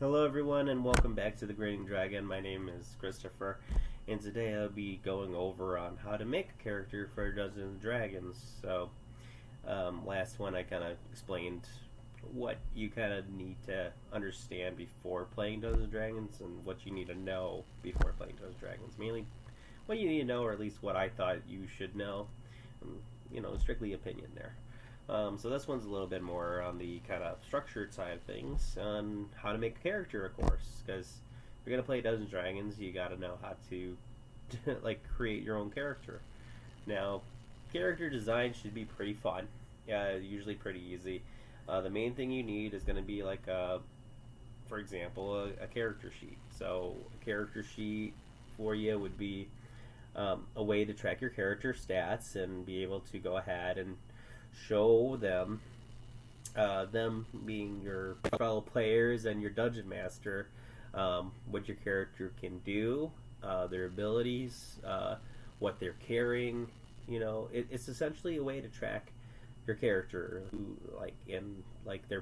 Hello everyone and welcome back to the Grading Dragon. My name is Christopher and today I'll be going over on how to make a character for Dungeons and Dragons. Last one I kind of explained what you kind of need to understand before playing Dungeons and Dragons and what you need to know before playing Dungeons and Dragons. Mainly what you need to know, or at least what I thought you should know. Strictly opinion there. So this one's a little bit more on the kind of structured side of things, on how to make a character, of course, because if you're going to play Dungeons and Dragons, you got to know how to create your own character. Now, character design should be pretty fun, usually pretty easy. The main thing you need is going to be for example, a character sheet. So a character sheet for you would be a way to track your character stats and be able to go ahead and show them, them being your fellow players and your dungeon master, what your character can do, their abilities, what they're carrying. It's essentially a way to track your character, who they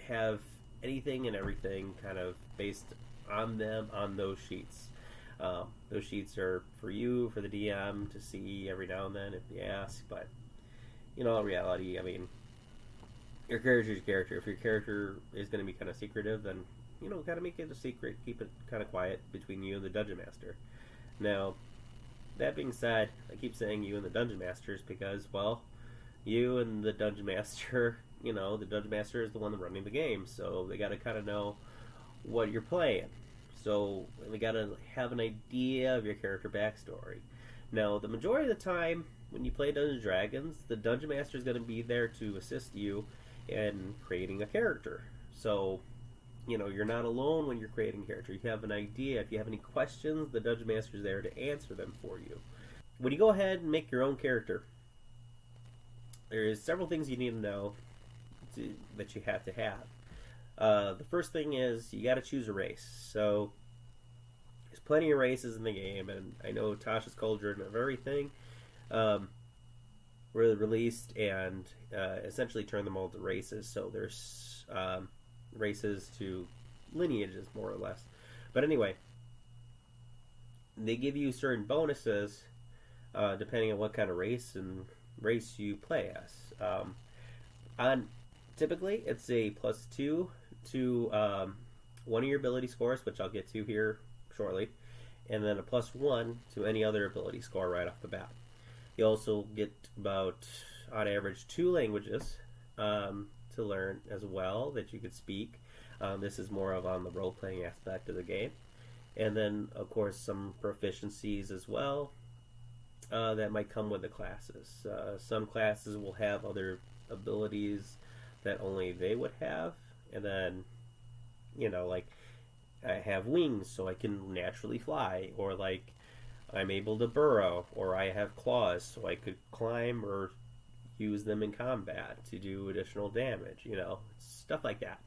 have anything and everything kind of based on them on those sheets. Those sheets are for you, for the DM to see every now and then if you ask, but in reality, I mean, your character is your character. If your character is going to be kind of secretive, then, kind of make it a secret. Keep it kind of quiet between you and the Dungeon Master. Now, that being said, I keep saying you and the Dungeon Masters because, well, you and the Dungeon Master, the Dungeon Master is the one running the game, so they got to kind of know what you're playing. So they got to have an idea of your character backstory. Now, the majority of the time, when you play Dungeons & Dragons, the Dungeon Master is going to be there to assist you in creating a character. So, you're not alone when you're creating a character. You have an idea. If you have any questions, the Dungeon Master is there to answer them for you. When you go ahead and make your own character, there's several things you need to know that you have to have. The first thing is you got to choose a race. So, there's plenty of races in the game, and I know Tasha's Cauldron of Everything were released and essentially turned them all to races. So there's races to lineages, more or less. But anyway, they give you certain bonuses depending on what kind of race you play as. Typically, it's a +2 to one of your ability scores, which I'll get to here shortly, and then a +1 to any other ability score right off the bat. You also get about, on average, 2 languages to learn as well that you could speak. This is more of on the role-playing aspect of the game. And then, of course, some proficiencies as well that might come with the classes. Some classes will have other abilities that only they would have. And then, I have wings so I can naturally fly, or I'm able to burrow, or I have claws so I could climb or use them in combat to do additional damage, stuff like that.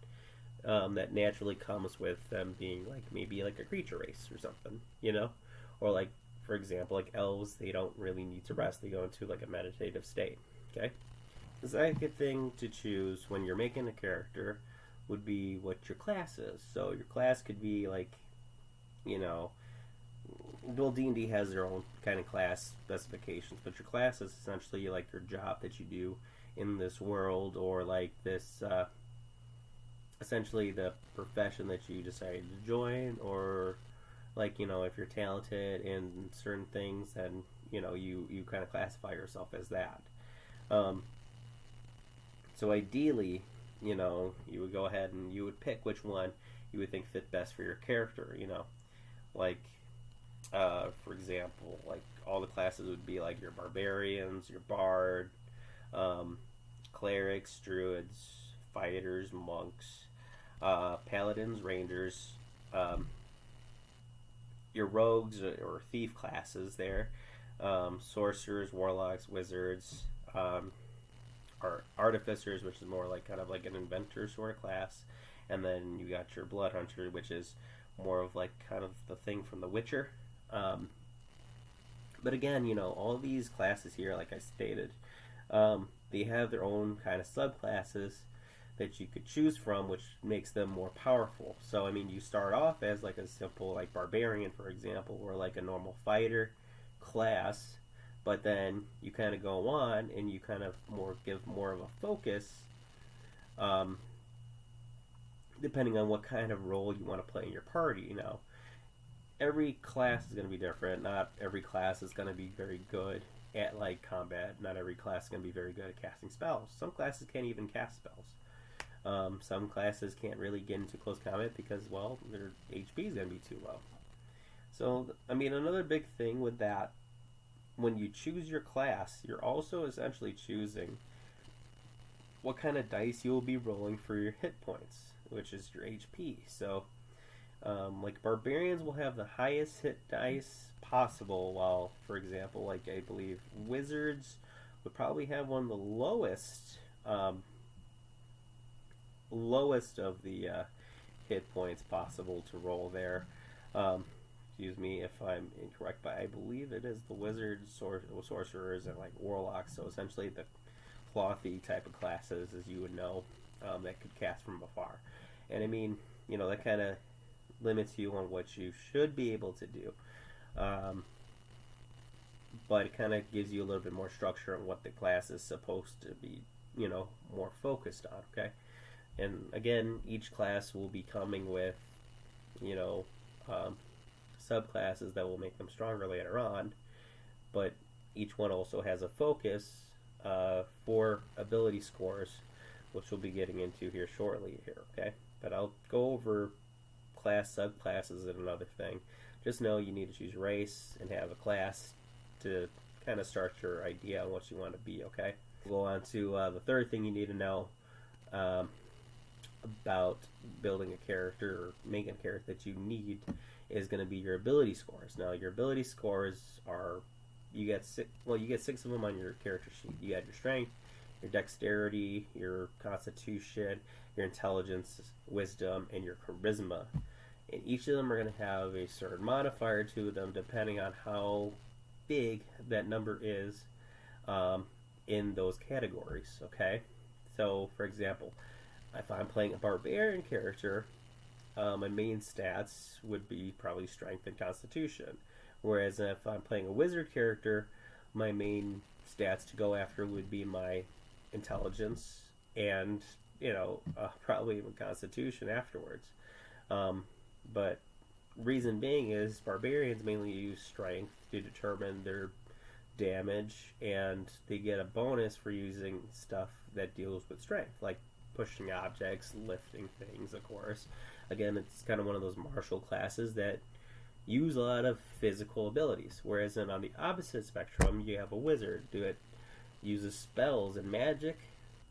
That naturally comes with them being maybe a creature race or something, or for example, elves, they don't really need to rest, they go into a meditative state. Okay, the second thing to choose when you're making a character would be what your class is. So your class could be well, D&D has their own kind of class specifications, but your class is essentially your job that you do in this world, or this essentially the profession that you decided to join, or if you're talented in certain things, then you kind of classify yourself as that. So ideally, you would go ahead and you would pick which one you would think fit best for your character. For example, all the classes would be your barbarians, your bard, clerics, druids, fighters, monks, paladins, rangers, your rogues or thief classes there, sorcerers, warlocks, wizards, or artificers, which is more an inventor sort of class, and then you got your blood hunter, which is more of kind of the thing from The Witcher. But again, all these classes here, like I stated, they have their own kind of subclasses that you could choose from, which makes them more powerful. So, I mean, you start off as like a simple, like barbarian, for example, or like a normal fighter class, but then you kind of go on and you kind of give more of a focus, um, depending on what kind of role you want to play in your party. You know, every class is going to be different. Not every class is going to be very good at like combat. Not every class is going to be very good at casting spells. Some classes can't even cast spells. Some classes can't really get into close combat because, well, their HP is going to be too low. So, I mean, another big thing with that, when you choose your class, you're also essentially choosing what kind of dice you will be rolling for your hit points, which is your HP. So, like barbarians will have the highest hit dice possible, while, for example, like I believe wizards would probably have one of the lowest of the hit points possible to roll there. Excuse me if I'm incorrect, but I believe it is the wizards, sorcerers, and like warlocks. So essentially the clothy type of classes, as you would know, that could cast from afar. And I mean, you know, that kind of limits you on what you should be able to do. But it kind of gives you a little bit more structure on what the class is supposed to be, you know, more focused on, okay? And again, each class will be coming with, you know, subclasses that will make them stronger later on, but each one also has a focus for ability scores, which we'll be getting into here shortly here, okay? But I'll go over class subclasses and another thing. Just know you need to choose race and have a class to kind of start your idea on what you want to be, okay? We'll go on to the third thing you need to know about building a character or making a character that you need is going to be your ability scores. Now, your ability scores are, you get six of them on your character sheet. You got your strength, your dexterity, your constitution, your intelligence, wisdom, and your charisma. And each of them are going to have a certain modifier to them depending on how big that number is in those categories, okay? So, for example, if I'm playing a barbarian character, my main stats would be probably strength and constitution. Whereas if I'm playing a wizard character, my main stats to go after would be my intelligence and, you know, probably even constitution afterwards. But reason being is barbarians mainly use strength to determine their damage, and they get a bonus for using stuff that deals with strength, like pushing objects, lifting things, of course. Again, it's kind of one of those martial classes that use a lot of physical abilities. Whereas then on the opposite spectrum, you have a wizard that uses spells and magic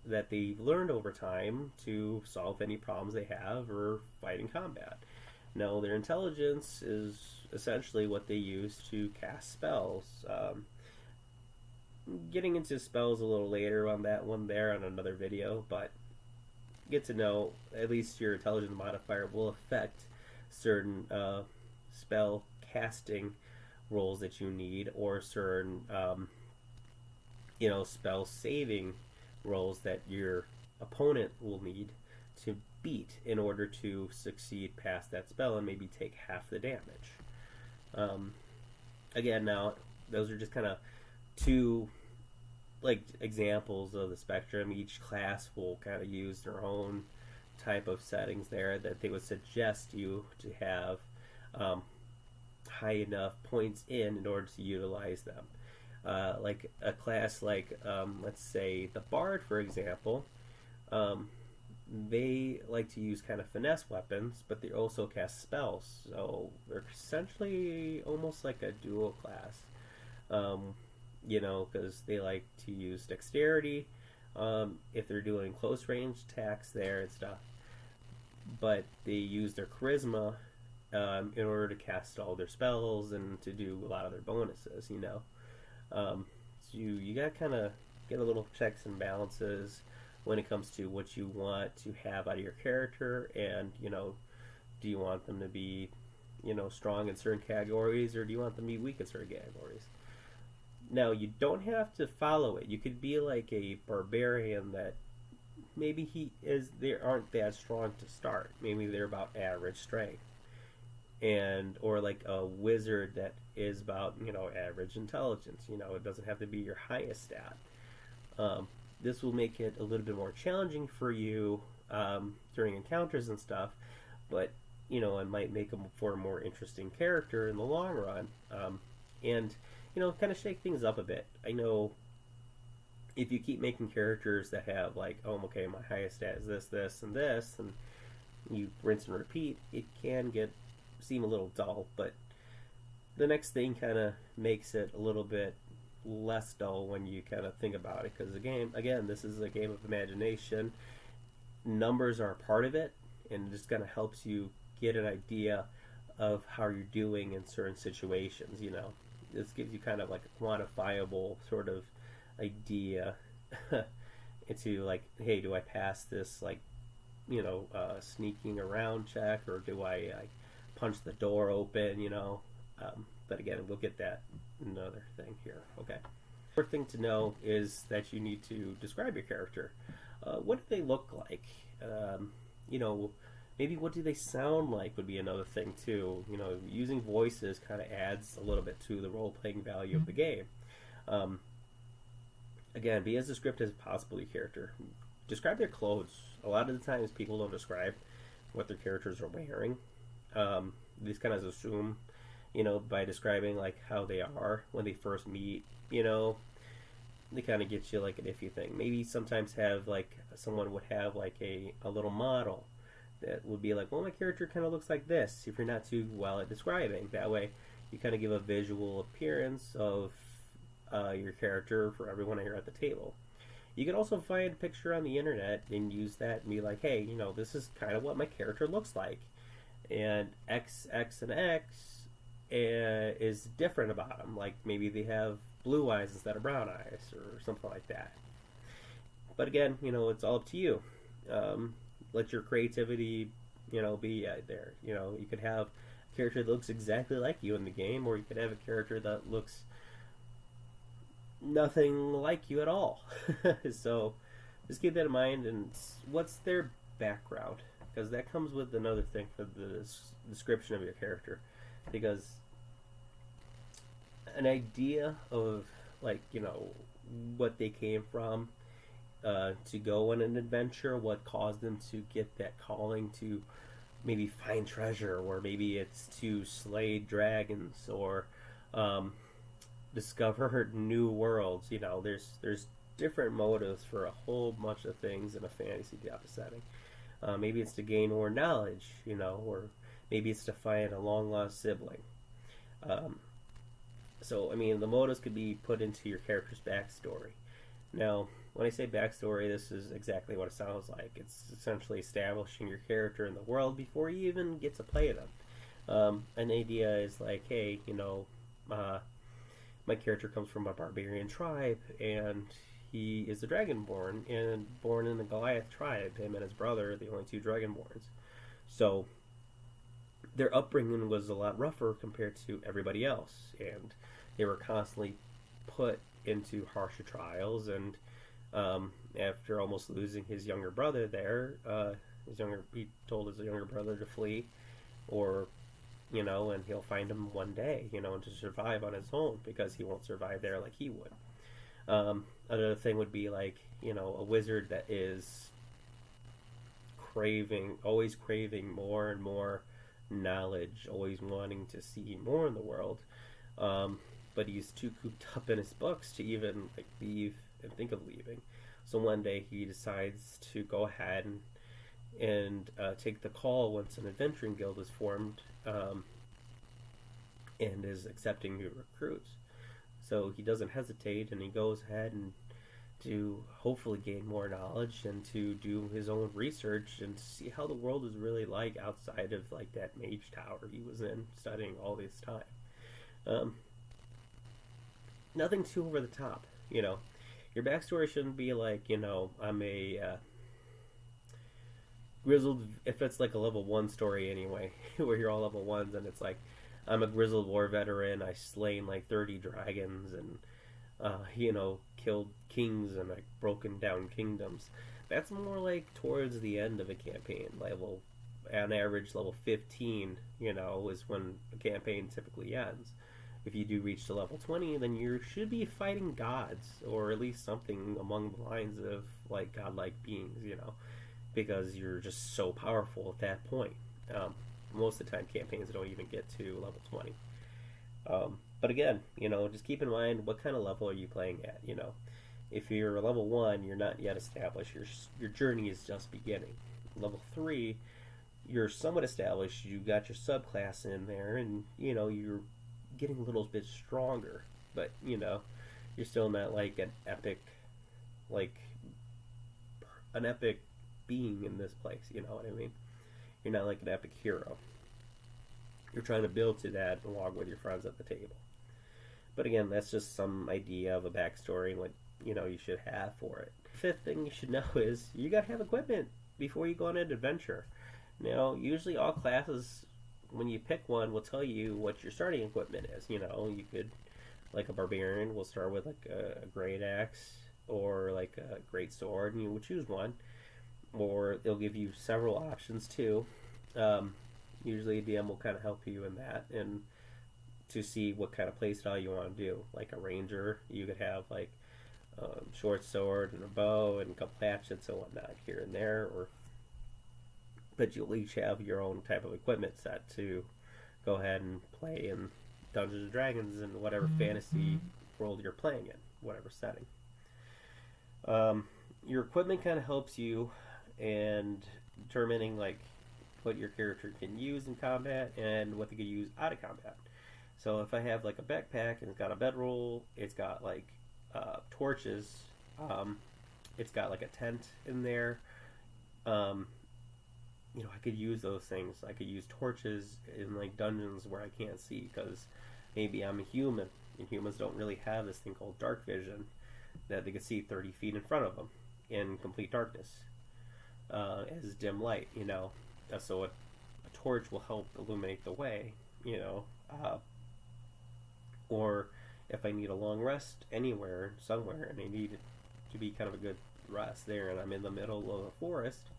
that they've learned over time to solve any problems they have or fight in combat. Now, their intelligence is essentially what they use to cast spells. Getting into spells a little later on that one there on another video, but get to know at least your intelligence modifier will affect certain spell casting rolls that you need, or certain you know, spell saving rolls that your opponent will need to beat in order to succeed past that spell and maybe take half the damage. Again, now those are just kind of two like examples of the spectrum. Each class will kind of use their own type of settings there that they would suggest you to have high enough points in order to utilize them. Like a class like, let's say, the Bard, for example, they like to use kind of finesse weapons, but they also cast spells. So they're essentially almost like a dual class. You know, because they like to use dexterity if they're doing close range attacks there and stuff. But they use their charisma in order to cast all their spells and to do a lot of their bonuses, you know. So you got to kind of get a little checks and balances when it comes to what you want to have out of your character, and, you know, do you want them to be, you know, strong in certain categories, or do you want them to be weak in certain categories? Now, you don't have to follow it. You could be like a barbarian that they aren't that strong to start. Maybe they're about average strength, and or like a wizard that is about average intelligence. It doesn't have to be your highest stat. This will make it a little bit more challenging for you during encounters and stuff, but it might make them for a more interesting character in the long run, and kind of shake things up a bit. I know if you keep making characters that have like, oh, okay, my highest stat is this, this, and this, and you rinse and repeat, it can seem a little dull, but the next thing kind of makes it a little bit less dull when you kind of think about it, because again, this is a game of imagination. Numbers are a part of it, and it just kind of helps you get an idea of how you're doing in certain situations. This gives you kind of like a quantifiable sort of idea into like, hey, do I pass this like sneaking around check, or do I like punch the door open? But again, we'll get that another thing here. Okay. First thing to know is that you need to describe your character. What do they look like? Maybe what do they sound like would be another thing too. Using voices kind of adds a little bit to the role-playing value of the game. Again, be as descriptive as possible your character. Describe their clothes. A lot of the times people don't describe what their characters are wearing. They just kind of assume, by describing like how they are when they first meet, they kind of get you like an iffy thing. Maybe sometimes have like someone would have like a little model that would be like, well, my character kind of looks like this, if you're not too well at describing. That way you kind of give a visual appearance of your character for everyone here at the table. You can also find a picture on the internet and use that and be like, hey, this is kind of what my character looks like. And X, X, and X is different about them. Like maybe they have blue eyes instead of brown eyes or something like that. But again, it's all up to you. Let your creativity, be out there. You could have a character that looks exactly like you in the game, or you could have a character that looks nothing like you at all. So just keep that in mind. And what's their background? Because that comes with another thing for the description of your character. Because an idea of like what they came from to go on an adventure, what caused them to get that calling to maybe find treasure, or maybe it's to slay dragons, or discover new worlds. There's different motives for a whole bunch of things in a fantasy type of setting. Maybe it's to gain more knowledge, or maybe it's to find a long-lost sibling. So, the motives could be put into your character's backstory. Now, when I say backstory, this is exactly what it sounds like. It's essentially establishing your character in the world before you even get to play them. An idea is like, hey, my character comes from a barbarian tribe, and he is a dragonborn, and born in the Goliath tribe. Him and his brother are the only two dragonborns. So their upbringing was a lot rougher compared to everybody else, and they were constantly put into harsher trials. And after almost losing his younger brother there, he told his younger brother to flee, or and he'll find him one day, and to survive on his own, because he won't survive there like he would. Another thing would be like, a wizard that is always craving more and more knowledge, always wanting to see more in the world, but he's too cooped up in his books to even like leave and think of leaving. So one day he decides to go ahead and take the call once an adventuring guild is formed, and is accepting new recruits. So he doesn't hesitate, and he goes ahead and to hopefully gain more knowledge, and to do his own research and to see how the world is really like outside of like that mage tower he was in studying all this time. Nothing too over the top. Your backstory shouldn't be like, I'm a grizzled, if it's like a level 1 story anyway, where you're all level 1s, and it's like, I'm a grizzled war veteran, I slain like 30 dragons, and killed kings and like broken down kingdoms. that's more like towards the end of a campaign. Level, on average, level 15, is when a campaign typically ends. If you do reach to level 20, then you should be fighting gods, or at least something along the lines of like godlike beings, because you're just so powerful at that point. Most of the time, campaigns don't even get to level 20. But again, just keep in mind what kind of level are you playing at. If you're level 1, you're not yet established. Your journey is just beginning. Level 3, you're somewhat established. You got your subclass in there, and you're getting a little bit stronger. But you're still not like an epic being in this place. You know what I mean? You're not like an epic hero. You're trying to build to that along with your friends at the table. But again, that's just some idea of a backstory and what you should have for it. Fifth thing you should know is you gotta have equipment before you go on an adventure. Now, usually all classes, when you pick one, will tell you what your starting equipment is. You could, like a barbarian, will start with like a great axe or like a great sword, and you would choose one. Or they'll give you several options too. Usually a DM will kind of help you in that and to see what kind of playstyle you want to do. Like a ranger, you could have like short sword and a bow and a couple hatchets and whatnot here and there, but you'll each have your own type of equipment set to go ahead and play in Dungeons and Dragons and whatever fantasy world you're playing in, whatever setting. Your equipment kind of helps you in determining like what your character can use in combat and what they can use out of combat. So if I have like a backpack and it's got a bedroll, it's got like torches, it's got like a tent in there. I could use those things. I could use torches in like dungeons where I can't see because maybe I'm a human and humans don't really have this thing called dark vision that they can see 30 feet in front of them in complete darkness as dim light. So a torch will help illuminate the way. Or if I need a long rest anywhere, somewhere, and I need it to be kind of a good rest there, and I'm in the middle of a forest,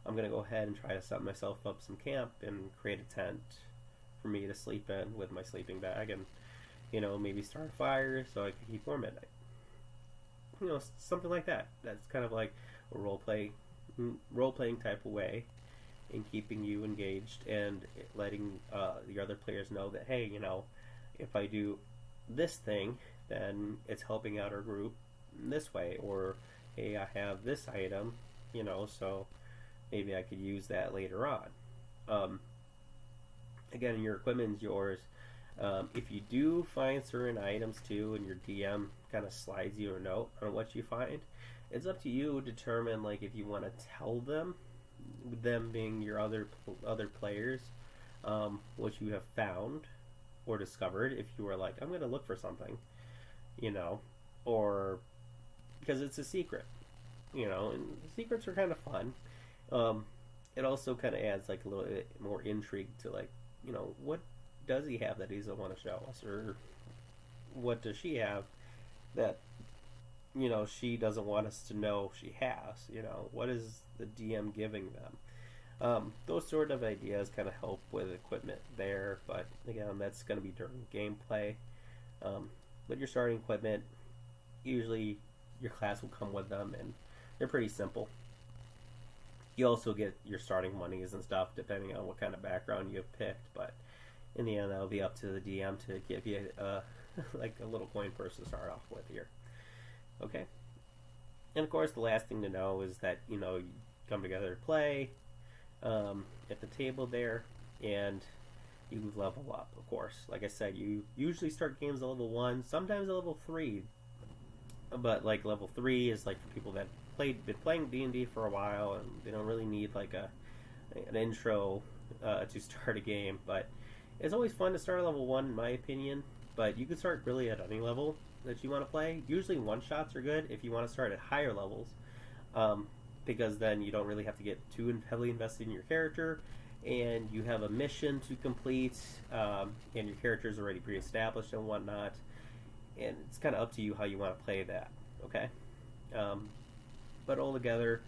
I'm going to go ahead and try to set myself up some camp and create a tent for me to sleep in with my sleeping bag and, maybe start a fire so I can keep warm at night. Something like that. That's kind of like a role-playing type of way in keeping you engaged and letting the other players know that, hey, if I do this thing, then it's helping out our group in this way, or hey, I have this item, so maybe I could use that later on. Again, your equipment's yours. If you do find certain items too, and your DM kind of slides you a note on what you find, it's up to you to determine like if you want to tell them being your other players, what you have found or discovered. If you were like, I'm going to look for something, or because it's a secret, and secrets are kind of fun. It also kind of adds like a little bit more intrigue to like, what does he have that he doesn't want to show us, or what does she have that she doesn't want us to know she has. What is the DM giving them? Those sort of ideas kind of help with equipment there, but again, that's going to be during gameplay. But your starting equipment, usually your class will come with them, and they're pretty simple. You also get your starting monies and stuff depending on what kind of background you have picked, but in the end, that'll be up to the DM to give you like a little coin purse to start off with here. Okay? And of course, the last thing to know is that, you come together to play at the table there, and you level up, of course. Like I said, you usually start games at level 1, sometimes at level 3, but like level 3 is like for people that been playing D&D for a while, and they don't really need like an intro to start a game. But it's always fun to start at level 1 in my opinion, but you can start really at any level that you want to play. Usually one-shots are good if you want to start at higher levels, because then you don't really have to get too heavily invested in your character, and you have a mission to complete, and your character is already pre-established and whatnot, and it's kind of up to you how you want to play that. Okay? But altogether,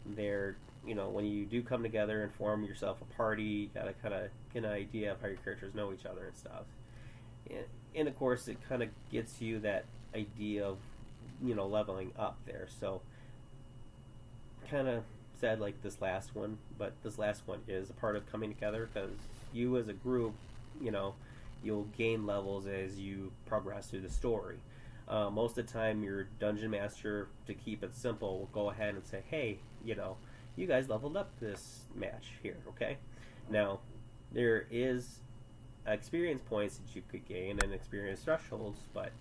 they're, when you do come together and form yourself a party, you gotta kind of get an idea of how your characters know each other and stuff. And of course, it kind of gets you that idea of, leveling up there. So, kind of sad like this last one, but this last one is a part of coming together because you as a group, you'll gain levels as you progress through the story. Most of the time, your dungeon master, to keep it simple, will go ahead and say, hey, you guys leveled up this match here, okay? Now, there is experience points that you could gain and experience thresholds, but,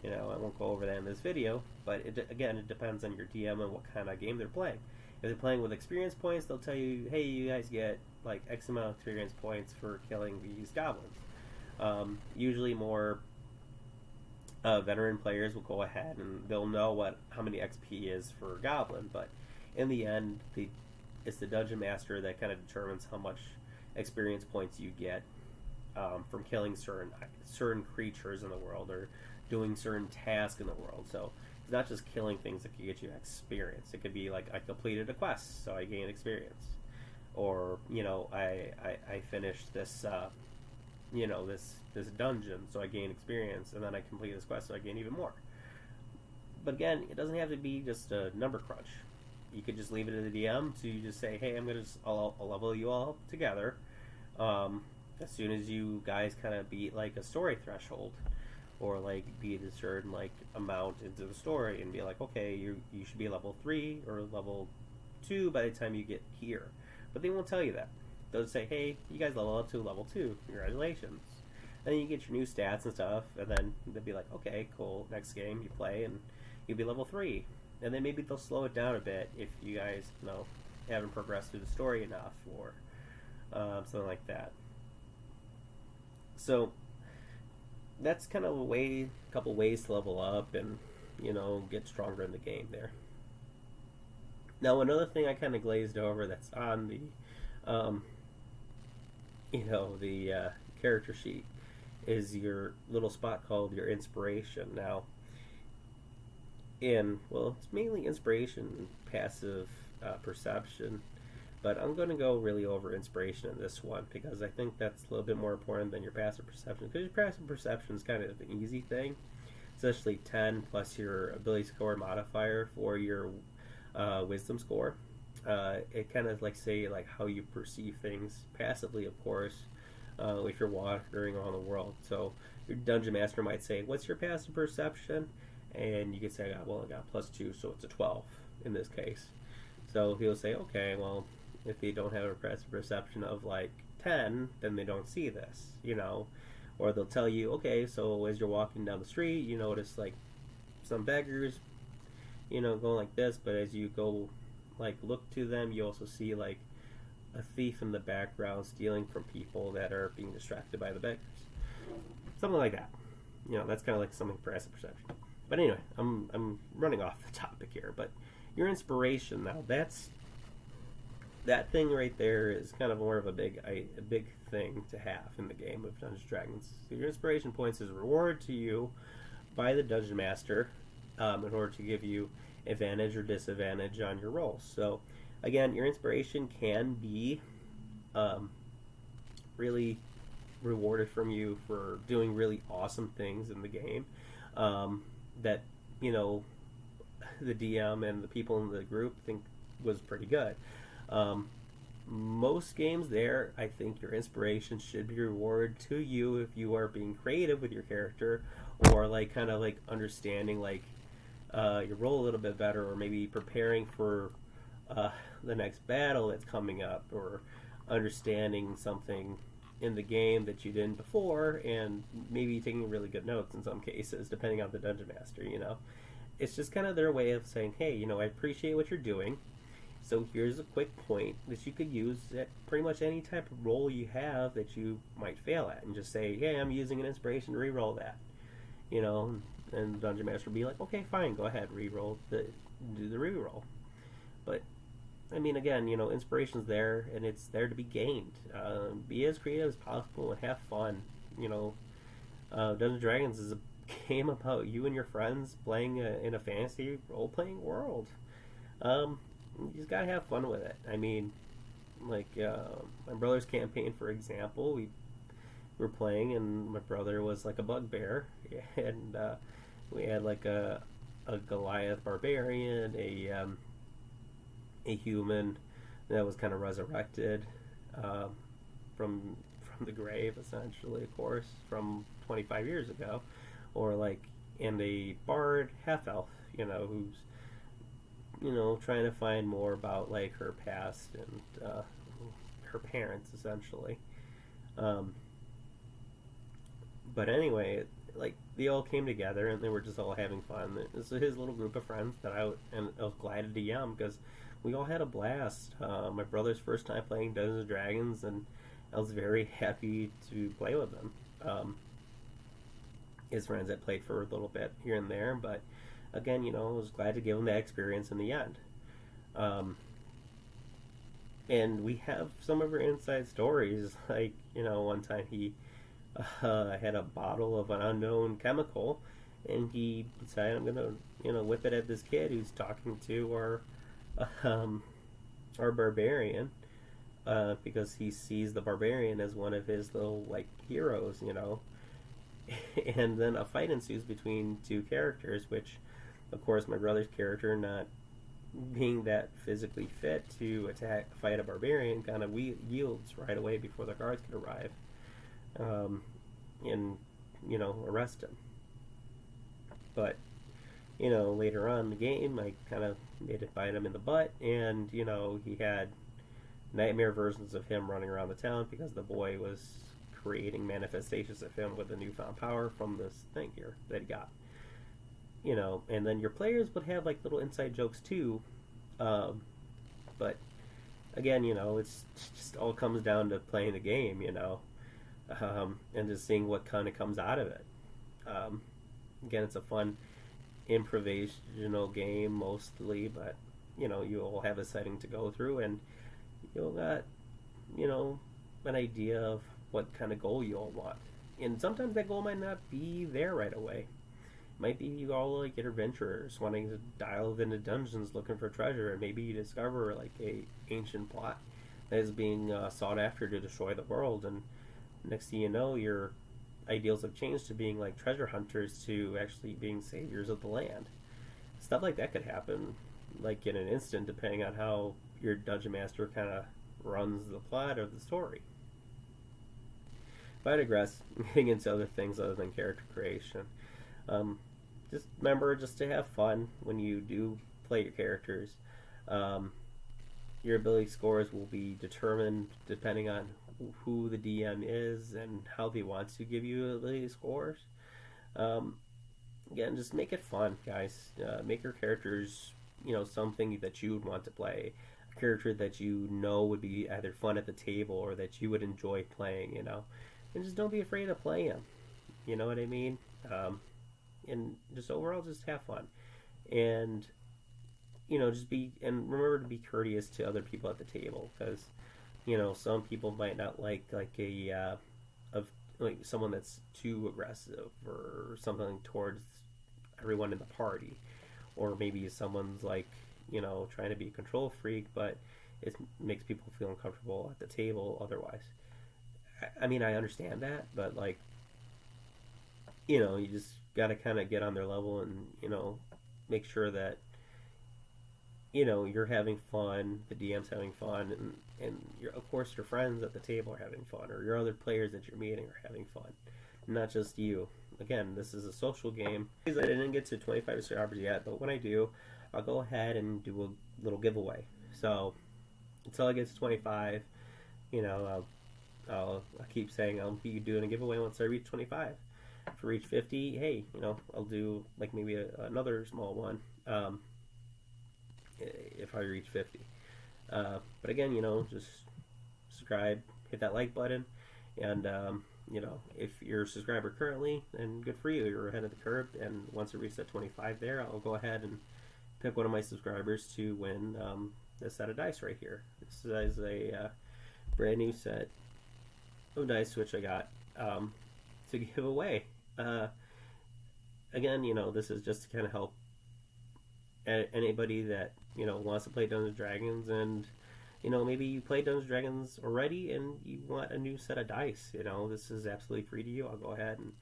I won't go over that in this video, but it depends on your DM and what kind of game they're playing. If they're playing with experience points, they'll tell you, hey, you guys get like X amount of experience points for killing these goblins. Usually more veteran players will go ahead and they'll know how many XP is for a goblin, but in the end, it's the dungeon master that kind of determines how much experience points you get from killing certain creatures in the world or doing certain tasks in the world. So it's not just killing things that can get you experience. It could be like I completed a quest, so I gain experience, or I finished this this dungeon, so I gain experience, and then I complete this quest, so I gain even more. But again, it doesn't have to be just a number crunch. You could just leave it to the DM to just say, hey, I'll level you all up together. As soon as you guys kind of beat like a story threshold, or like beat a certain like amount into the story, and be like, okay, you should be level 3 or level 2 by the time you get here. But they won't tell you that. They'll say, hey, you guys level up to level 2. Congratulations. And then you get your new stats and stuff, and then they'll be like, okay, cool, next game you play, and you'll be level 3. And then maybe they'll slow it down a bit if you guys, haven't progressed through the story enough, or something like that. So that's kind of a couple ways to level up and, get stronger in the game there. Now, another thing I kind of glazed over that's on the the character sheet is your little spot called your inspiration. Now, it's mainly inspiration and passive perception, but I'm going to go really over inspiration in this one because I think that's a little bit more important than your passive perception, because your passive perception is kind of an easy thing. It's actually 10 plus your ability score modifier for your wisdom score. It kind of say how you perceive things passively, of course, if you're wandering around the world. So your dungeon master might say, what's your passive perception? And you can say, I got +2, so it's a 12 in this case. So he'll say, okay, well, if they don't have a passive perception of 10, then they don't see this, Or they'll tell you, okay, so as you're walking down the street, you notice some beggars, going like this, but as you go look to them, you also see a thief in the background stealing from people that are being distracted by the beggars. Something like that. That's kind of something for passive perception. But anyway, I'm running off the topic here. But your inspiration, now that thing right there is kind of more of a big thing to have in the game of Dungeons & Dragons. So your inspiration points is rewarded to you by the Dungeon Master in order to give you advantage or disadvantage on your rolls. So again, your inspiration can be really rewarded from you for doing really awesome things in the game that the DM and the people in the group think was pretty good. Most games there, I think your inspiration should be rewarded to you if you are being creative with your character, or understanding your role a little bit better, or maybe preparing for the next battle that's coming up, or understanding something in the game that you didn't before, and maybe taking really good notes in some cases, depending on the dungeon master. It's just kind of their way of saying, hey, I appreciate what you're doing, so here's a quick point that you could use at pretty much any type of role you have that you might fail at, and just say, hey, I'm using an inspiration to re-roll that, and the dungeon master will be like, okay, fine, go ahead, do the re-roll. But again, inspiration's there, and it's there to be gained. Be as creative as possible and have fun. Dungeons & Dragons is a game about you and your friends playing in a fantasy role-playing world. you just gotta have fun with it. I mean, like my brother's campaign, for example, we were playing, and my brother was like a bugbear, and we had like a Goliath barbarian, a human that was kind of resurrected um, from the grave, essentially, of course, from 25 years ago, or like, and a bard half elf, who's trying to find more about like her past and her parents, essentially. Um, but anyway, like they all came together and they were just all having fun. This is his little group of friends that I was glad to DM because we all had a blast. My brother's first time playing Dungeons and Dragons, and I was very happy to play with them. His friends had played for a little bit here and there, but again, I was glad to give him that experience in the end. Um, and we have some of our inside stories. Like, one time he had a bottle of an unknown chemical, and he decided, I'm gonna, whip it at this kid who's talking to um, our barbarian, because he sees the barbarian as one of his little like heroes, and then a fight ensues between two characters, which, of course, my brother's character, not being that physically fit to fight a barbarian, kind of yields right away before the guards can arrive, and arrest him. But later on in the game, I kind of made it bite him in the butt, and he had nightmare versions of him running around the town because the boy was creating manifestations of him with a newfound power from this thing here that he got. And then your players would have like little inside jokes too, but again, it's just all comes down to playing the game, and just seeing what kind of comes out of it. Again, it's a fun improvisational game mostly, but you all have a setting to go through, and you'll got an idea of what kind of goal you all want, and sometimes that goal might not be there right away. It might be you all like adventurers wanting to dive into dungeons looking for treasure, and maybe you discover like a ancient plot that is being sought after to destroy the world, and next thing you know, your ideals have changed to being like treasure hunters to actually being saviors of the land. Stuff like that could happen like in an instant, depending on how your dungeon master kind of runs the plot of the story. But I digress, getting into other things other than character creation. Just remember just to have fun when you do play your characters. Your ability scores will be determined depending on who the DM is and how they want to give you ability scores. Again, just make it fun, guys. Make your characters, something that you would want to play. A character that would be either fun at the table or that you would enjoy playing, And just don't be afraid to play him. You know what I mean? And just overall, just have fun. And, and remember to be courteous to other people at the table. Because, some people might not like someone that's too aggressive or something towards everyone in the party. Or maybe someone's like, trying to be a control freak, but it makes people feel uncomfortable at the table otherwise. I mean, I understand that, but like, you just gotta kind of get on their level and, make sure that, you're having fun, the DM's having fun, and of course your friends at the table are having fun, or your other players that you're meeting are having fun, not just you. Again, this is a social game. I didn't get to 25 subscribers yet, but when I do, I'll go ahead and do a little giveaway. So until I get to 25, I'll keep saying I'll be doing a giveaway once I reach 25. If I reach 50, hey, I'll do like maybe another small one if I reach 50. But again, just subscribe, hit that like button, and if you're a subscriber currently, then good for you. You're ahead of the curve, and once I reach that 25 there, I'll go ahead and pick one of my subscribers to win this set of dice right here. This is a brand new set of dice which I got to give away. Again, this is just to kind of help anybody that wants to play Dungeons and Dragons, and maybe you play Dungeons and Dragons already and you want a new set of dice. This is absolutely free to you. I'll go ahead and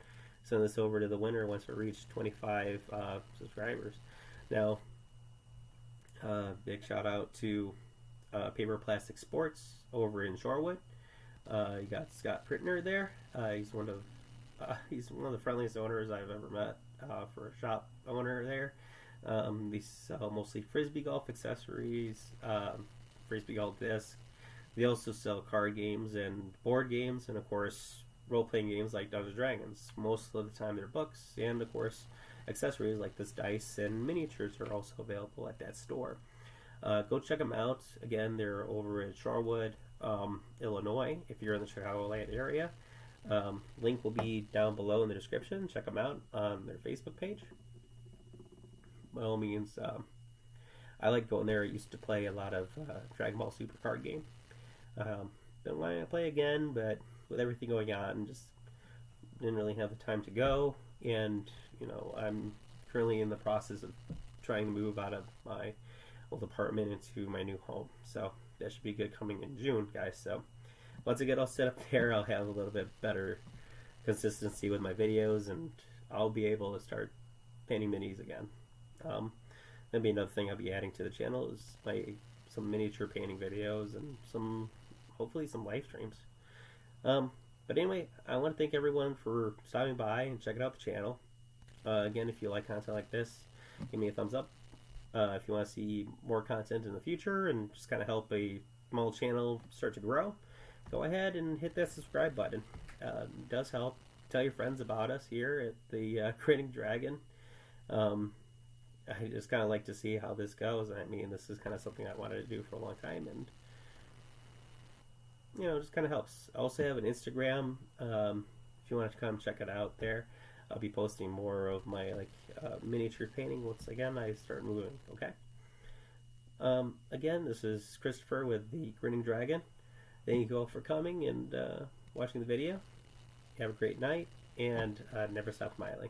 send this over to the winner once we reach 25 subscribers. Now, big shout out to Paper Plastic Sports over in Shorewood. You got Scott Prittner there. He's one of the friendliest owners I've ever met for a shop owner there. They sell mostly frisbee golf accessories, frisbee golf disc. They also sell card games and board games, and of course role-playing games like Dungeons and Dragons. Most of the time they're books, and of course accessories like this dice and miniatures are also available at that store. Go check them out. Again, they're over in Shorewood, Illinois, if you're in the Chicagoland area. Link will be down below in the description. Check them out on their Facebook page. By all means, I like going there. I used to play a lot of Dragon Ball Super card game. Don't want to play again, but with everything going on, just didn't really have the time to go. And I'm currently in the process of trying to move out of my old apartment into my new home. So that should be good coming in June, guys. So once I get all set up there, I'll have a little bit better consistency with my videos, and I'll be able to start painting minis again. That'll be another thing I'll be adding to the channel is some miniature painting videos and hopefully some live streams. But anyway, I want to thank everyone for stopping by and checking out the channel. Again, if you like content like this, give me a thumbs up. If you want to see more content in the future and just kind of help a small channel start to grow, go ahead and hit that subscribe button. It does help. Tell your friends about us here at the Grinning Dragon. I just kind of like to see how this goes. I mean, this is kind of something I wanted to do for a long time, and it just kind of helps. I also have an Instagram. If you want to come check it out there, I'll be posting more of my miniature painting once again I start moving. Okay. Again, this is Christopher with the Grinning Dragon. Thank you all for coming and watching the video. Have a great night, and never stop smiling.